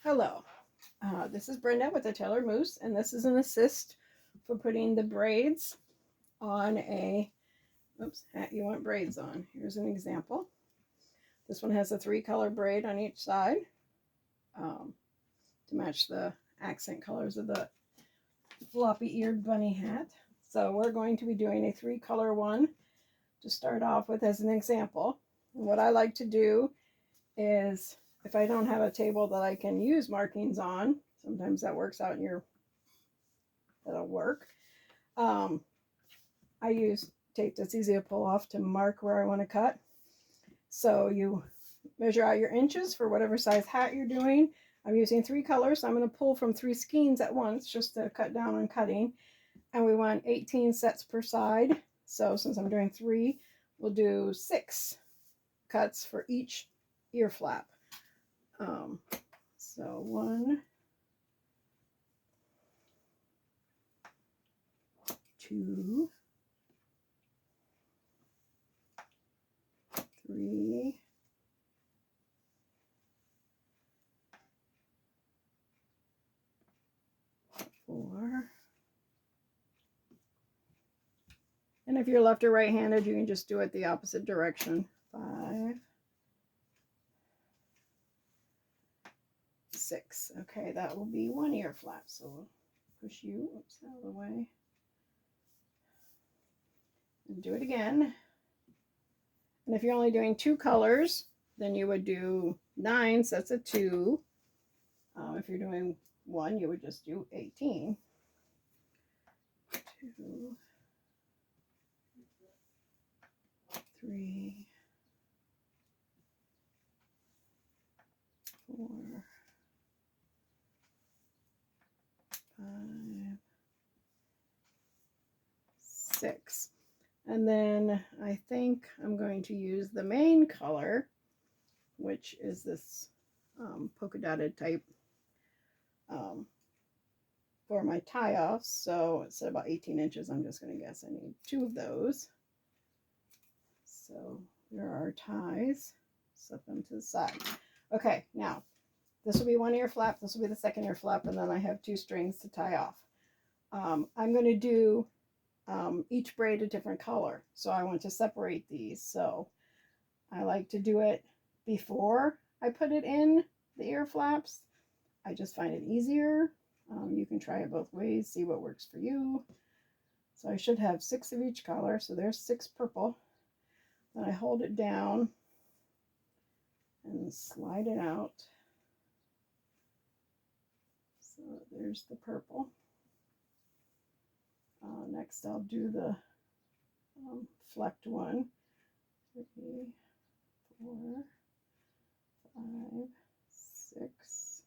Hello, this is Brenda with the Taylor Moose, and this is an assist for putting the braids on a hat you want braids on. Here's an example. This one has a 3-color braid on each side to match the accent colors of the floppy-eared bunny hat. So we're going to be doing a 3-color one to start off with as an example. And what I like to do is, if I don't have a table that I can use markings on, sometimes that works out in that'll work. I use tape that's easy to pull off to mark where I want to cut. So you measure out your inches for whatever size hat you're doing. I'm using 3 colors, so I'm going to pull from 3 skeins at once just to cut down on cutting. And we want 18 sets per side. So since I'm doing 3, we'll do 6 cuts for each ear flap. So 1, 2, 3, 4. And if you're left or right-handed, you can just do it the opposite direction. 5, 6. Okay, that will be 1 ear flap. So we'll push you out of the way. And do it again. And if you're only doing 2 colors, then you would do 9 sets of 2. If you're doing 1, you would just do 18. 2, 3, 4, 5, 6. And then I think I'm going to use the main color, which is this polka dotted type for my tie-offs. So it's about 18 inches. I'm just going to guess I need 2 of those. So there are our ties. Set them to the side. Okay, now this will be 1 ear flap. This will be the 2nd ear flap, and then I have 2 strings to tie off. I'm going to do each braid a different color. So I want to separate these. So I like to do it before I put it in the ear flaps. I just find it easier. You can try it both ways, see what works for you. So I should have 6 of each color. So there's 6 purple. Then I hold it down and slide it out. So there's the purple. Next I'll do the flecked one. 3, 4, 5, 6.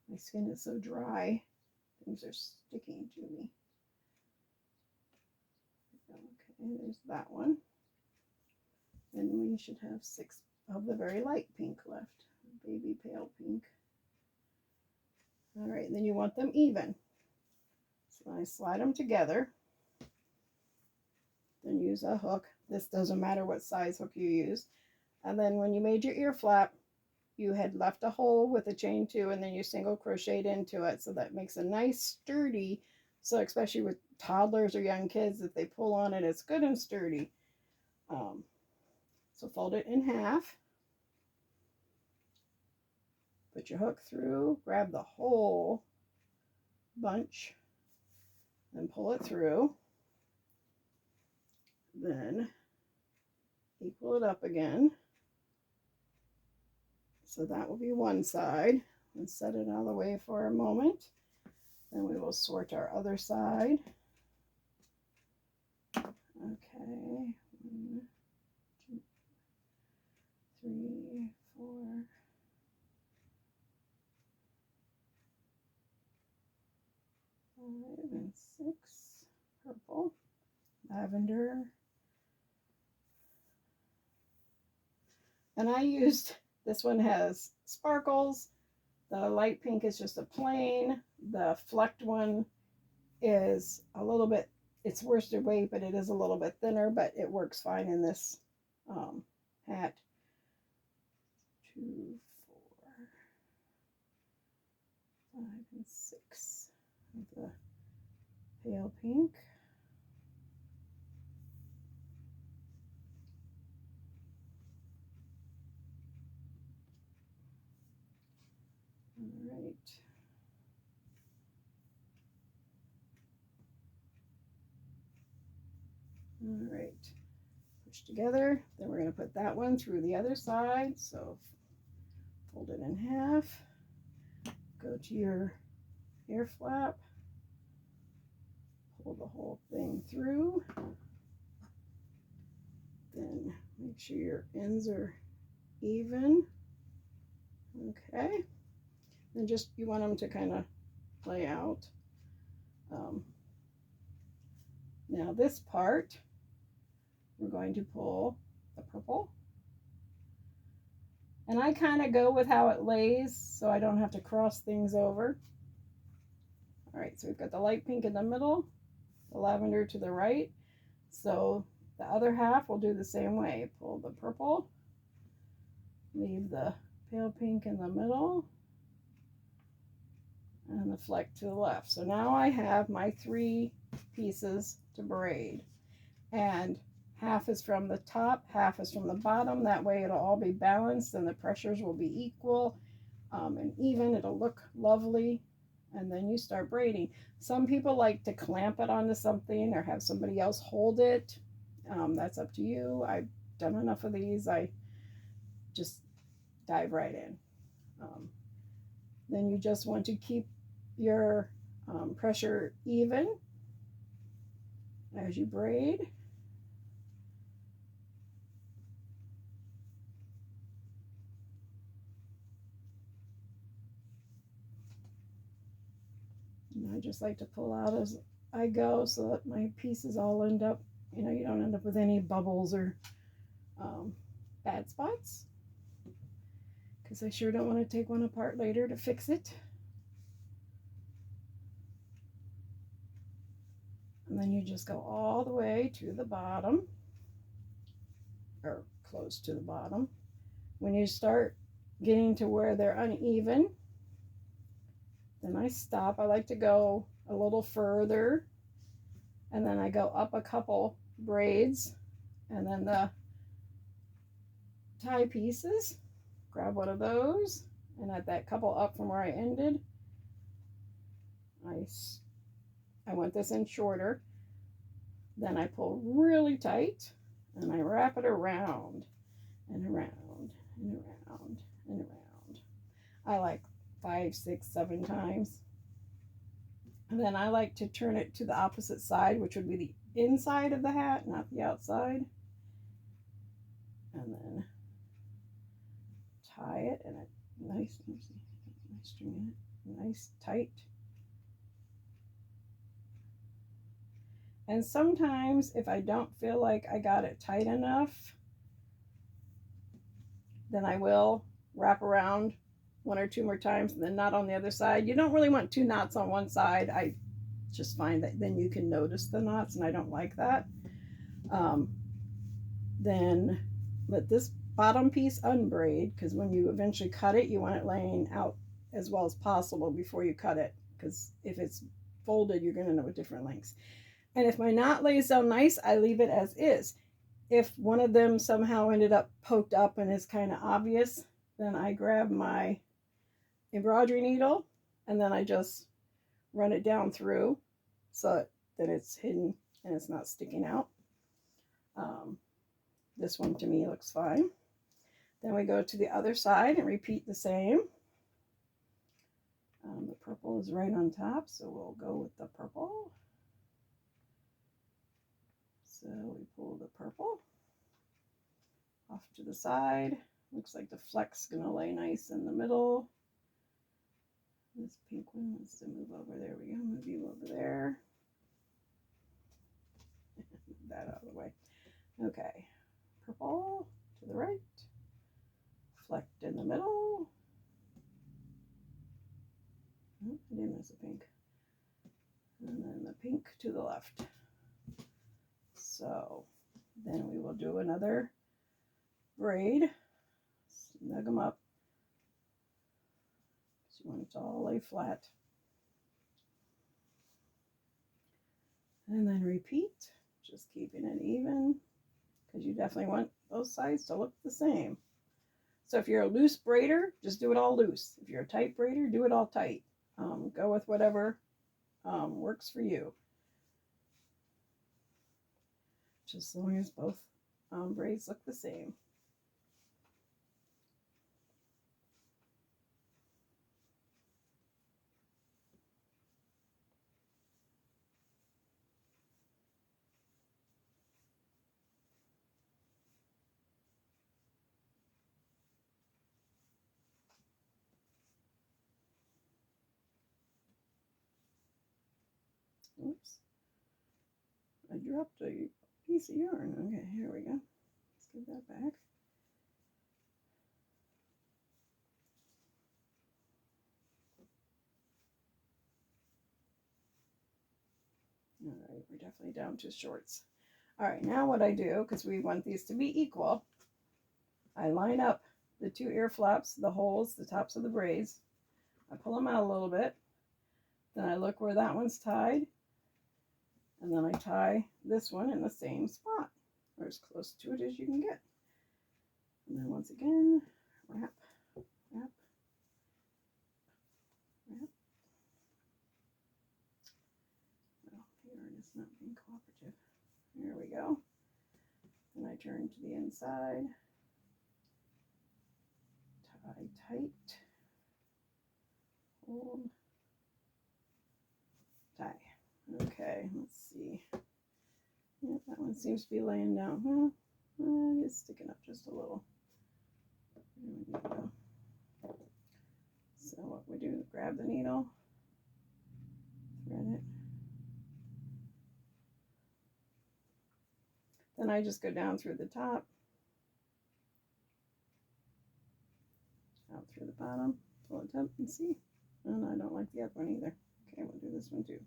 My skin is so dry, things are sticking to me. Okay, there's that one. And we should have 6 of the very light pink left, baby pale pink. All right, then you want them even. So I slide them together, then use a hook. This doesn't matter what size hook you use. And then when you made your ear flap, you had left a hole with a chain 2, and then you single crocheted into it. So that makes a nice sturdy, so especially with toddlers or young kids, if they pull on it, it's good and sturdy. So fold it in half. Put your hook through, grab the whole bunch, then pull it through. Then equal it up again. So that will be one side. Let's set it out of the way for a moment. Then we will sort our other side. Okay, 1, 2, 3, 4, 5, and 6. Purple, lavender. And I used, this one has sparkles. The light pink is just a plain. The flecked one is a little bit it's worsted weight, but it is a little bit thinner, but it works fine in this hat. 2, 4, 5, and 6 of the pale pink. All right. All right. Push together. Then we're going to put that one through the other side. So fold it in half. Go to your hair flap. Pull the whole thing through. Then make sure your ends are even. Okay. And just, you want them to kind of lay out. Now this part, we're going to pull the purple. And I kind of go with how it lays so I don't have to cross things over. All right, so we've got the light pink in the middle, the lavender to the right. So the other half we'll do the same way. Pull the purple, leave the pale pink in the middle, and the fleck to the left. So now I have my 3 pieces to braid, and half is from the top, half is from the bottom. That way it'll all be balanced and the pressures will be equal and even. It'll look lovely. And then you start braiding. Some people like to clamp it onto something or have somebody else hold it. That's up to you. I've done enough of these. I just dive right in. Then you just want to keep your pressure even as you braid. And I just like to pull out as I go so that my pieces all end up, you know, you don't end up with any bubbles or bad spots, because I sure don't want to take one apart later to fix it. And then you just go all the way to the bottom, or close to the bottom. When you start getting to where they're uneven, then I stop. I like to go a little further, and then I go up a couple braids, and then the tie pieces, grab one of those, and at that couple up from where I ended, I want this in shorter. Then I pull really tight, and I wrap it around and around and around and around. I like 5, 6, 7 times. And then I like to turn it to the opposite side, which would be the inside of the hat, not the outside. And then tie it in a nice string in it, nice tight. And sometimes if I don't feel like I got it tight enough, then I will wrap around 1 or 2 more times, and then knot on the other side. You don't really want 2 knots on one side. I just find that then you can notice the knots, and I don't like that. Then let this bottom piece unbraid, because when you eventually cut it, you want it laying out as well as possible before you cut it, because if it's folded, you're going to know different lengths. And if my knot lays down nice, I leave it as is. If one of them somehow ended up poked up and is kind of obvious, then I grab my embroidery needle, and then I just run it down through so that it's hidden and it's not sticking out. This one to me looks fine. Then we go to the other side and repeat the same. The purple is right on top, so we'll go with the purple. So we pull the purple off to the side. Looks like the fleck's gonna lay nice in the middle. This pink one wants to move over. There we go. Move you over there. Move that out of the way. Okay. Purple to the right. Flecked in the middle. Oh, I did miss a pink. And then the pink to the left. So then we will do another braid, snug them up. So you want it to all lay flat. And then repeat, just keeping it even, because you definitely want those sides to look the same. So if you're a loose braider, just do it all loose. If you're a tight braider, do it all tight. Go with whatever works for you. Just as long as both braids look the same. Oops. I dropped a piece of yarn. Okay, here we go. Let's get that back. All right, we're definitely down to shorts. All right, now what I do, because we want these to be equal, I line up the two ear flaps, the holes, the tops of the braids. I pull them out a little bit. Then I look where that one's tied. And then I tie this one in the same spot, or as close to it as you can get. And then once again, wrap, wrap, wrap. Well, the yarn is not being cooperative. There we go. Then I turn to the inside, tie tight, hold, tie. Okay, let's see. Yeah, that one seems to be laying down. Well, it's sticking up just a little. There we go. So what we do, grab the needle, thread it. Then I just go down through the top, out through the bottom, pull it up and see. And I don't like the other one either. Okay, we'll do this one too.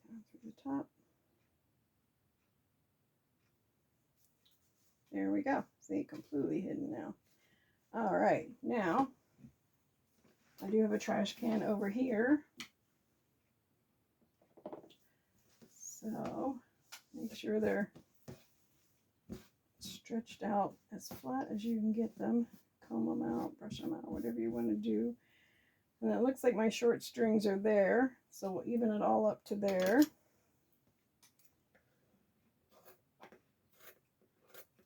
Down through the top. There we go. See, completely hidden now. All right, now I do have a trash can over here. So make sure they're stretched out as flat as you can get them. Comb them out, brush them out, whatever you want to do. And it looks like my short strings are there, so we'll even it all up to there.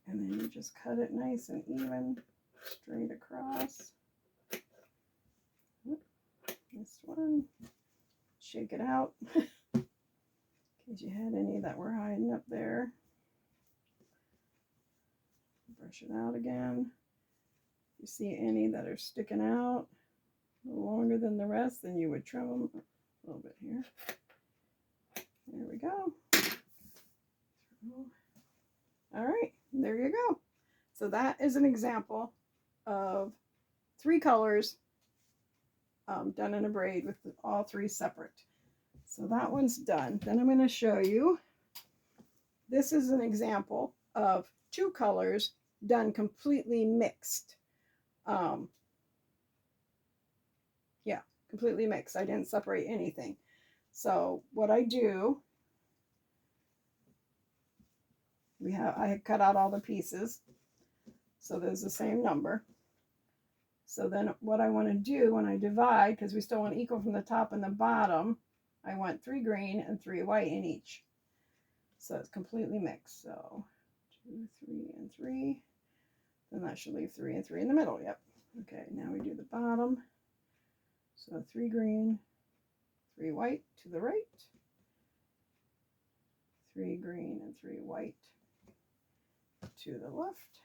And then you just cut it nice and even, straight across. This one, shake it out in case you had any that were hiding up there. Brush it out again. If you see any that are sticking out a little longer than the rest, then you would trim them a little bit here. There we go. All right, there you go. So that is an example of 3 colors done in a braid with all 3 separate. So that one's done. Then I'm going to show you. This is an example of 2 colors done completely mixed. Yeah, completely mixed. I didn't separate anything. So what I do, I had cut out all the pieces, so there's the same number. So then what I want to do when I divide, because we still want equal from the top and the bottom, I want 3 green and 3 white in each. So it's completely mixed. So 2, 3, and 3. Then that should leave 3 and 3 in the middle. Yep. Okay, now we do the bottom. So 3 green, 3 white to the right. 3 green and 3 white to the left.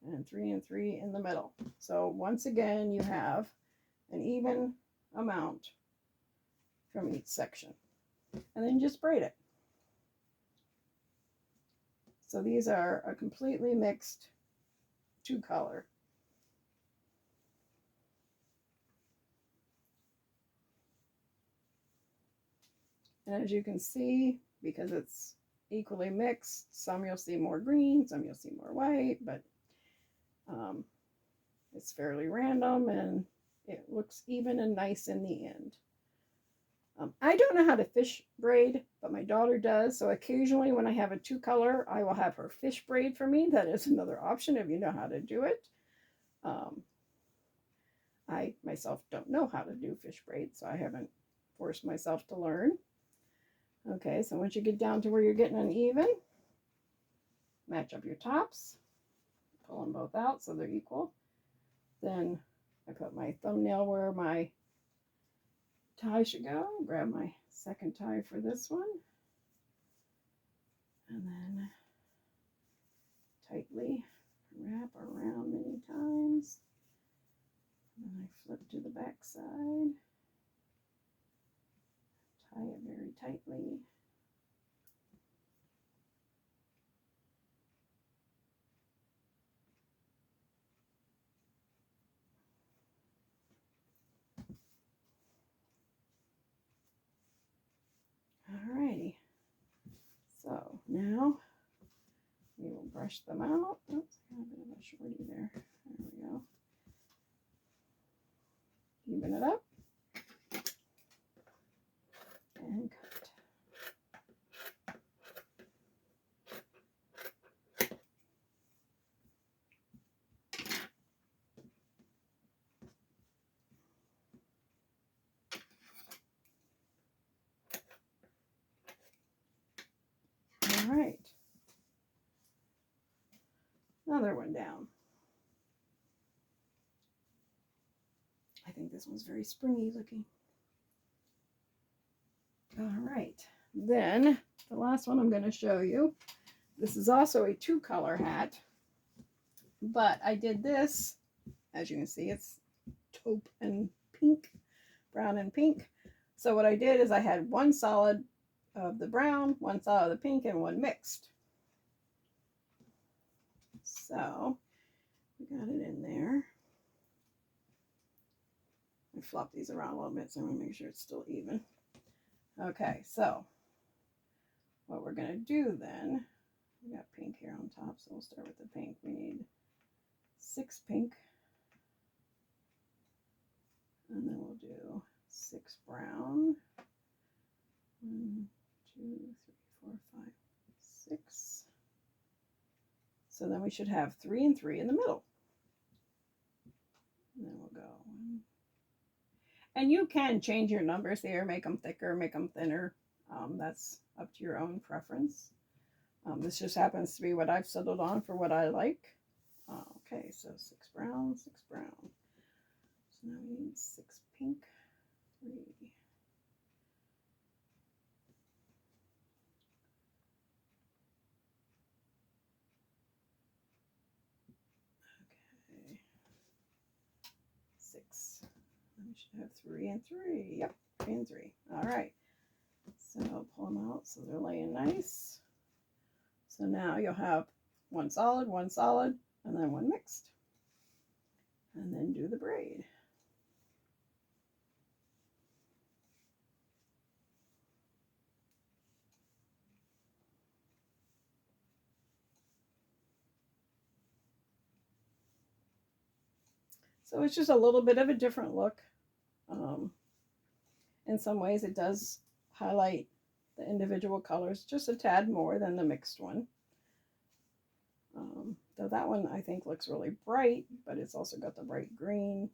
And 3 and 3 in the middle. So once again, you have an even amount from each section. And then just braid it. So these are a completely mixed 2 color. And as you can see, because it's equally mixed, some you'll see more green, some you'll see more white, but it's fairly random and it looks even and nice in the end. I don't know how to fish braid, but my daughter does. So occasionally when I have a 2-color, I will have her fish braid for me. That is another option if you know how to do it. I myself don't know how to do fish braid, so I haven't forced myself to learn. Okay, so once you get down to where you're getting uneven, match up your tops, pull them both out so they're equal. Then I put my thumbnail where my tie should go. Grab my second tie for this one. And then tightly wrap around many times. And then I flip to the back side. Tie it very tightly. Alrighty. So now we will brush them out. Oops, I got a bit of a shorty there. There we go. Even it up. And cut. All right. Another one down. I think this one's very springy looking. All right. Then the last one I'm going to show you. This is also a 2-color hat, but I did this. As you can see, it's taupe and pink, brown and pink. So what I did is I had one solid of the brown, one solid of the pink, and one mixed. So we got it in there. I flop these around a little bit so I'm going to make sure it's still even. Okay, so what we're going to do then, we got pink here on top, so we'll start with the pink. We need 6 pink, and then we'll do 6 brown. 1, 2, 3, 4, 5, 6. So then we should have 3 and 3 in the middle. And then we'll go 1. And you can change your numbers there, make them thicker, make them thinner. That's up to your own preference. This just happens to be what I've settled on for what I like. Okay, so 6 brown, 6 brown. So now we need 6 pink, 3. Okay, 6. We should have 3 and 3. Yep, 3 and 3. All right. So pull them out so they're laying nice. So now you'll have one solid, and then one mixed. And then do the braid. So it's just a little bit of a different look. In some ways it does highlight the individual colors just a tad more than the mixed one. Though that one I think looks really bright, but it's also got the bright green.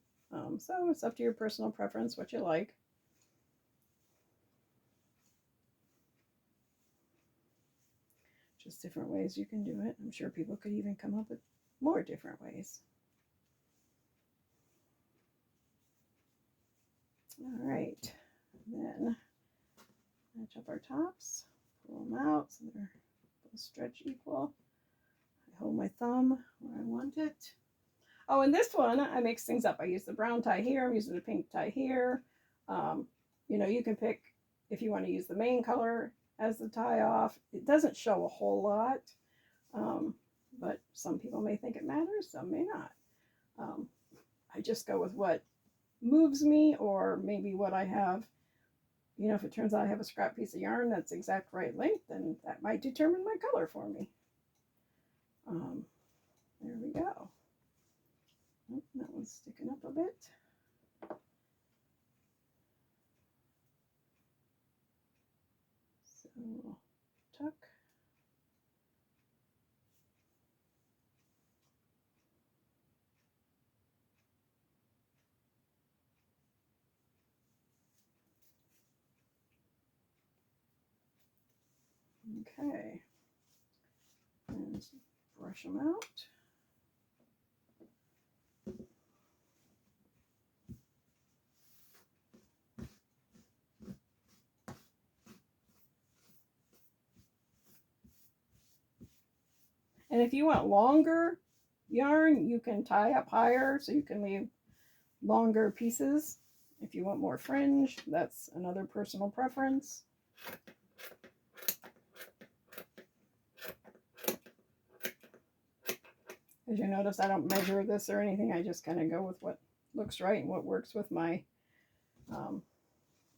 So it's up to your personal preference, what you like. Just different ways you can do it. I'm sure people could even come up with more different ways. All right, then match up our tops, pull them out so they're both stretch equal. I hold my thumb where I want it. Oh, and this one, I mix things up. I use the brown tie here, I'm using the pink tie here. You know, you can pick if you want to use the main color as the tie off. It doesn't show a whole lot, but some people may think it matters, some may not. I just go with what moves me, or maybe what I have you know, if it turns out I have a scrap piece of yarn that's exact right length, then that might determine my color for me. There we go. Oh, that one's sticking up a bit. So we'll tuck. Okay. And brush them out. And if you want longer yarn, you can tie up higher so you can leave longer pieces. If you want more fringe, that's another personal preference. As you notice, I don't measure this or anything. I just kind of go with what looks right and what works with my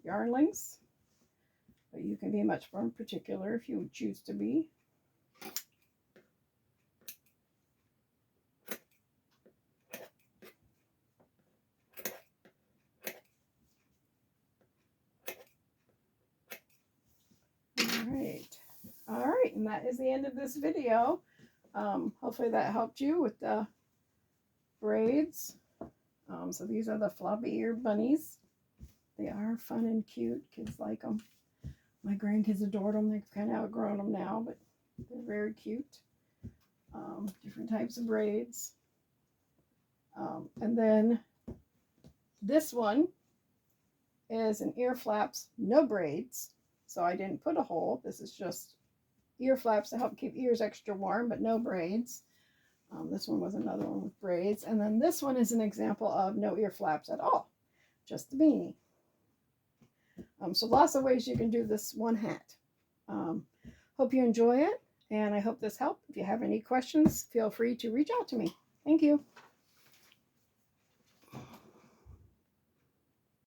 yarn lengths. But you can be much more particular if you choose to be. All right, and that is the end of this video. Hopefully that helped you with the braids. So these are the floppy eared bunnies. They are fun and cute. Kids like them. My grandkids adored them. They've kind of outgrown them now, but they're very cute. Different types of braids. And then this one is an ear flaps, no braids. So I didn't put a hole. This is just ear flaps to help keep ears extra warm, but no braids. This one was another one with braids. And then this one is an example of no ear flaps at all, just the beanie. So lots of ways you can do this one hat. Hope you enjoy it, and I hope this helped. If you have any questions, feel free to reach out to me. Thank you.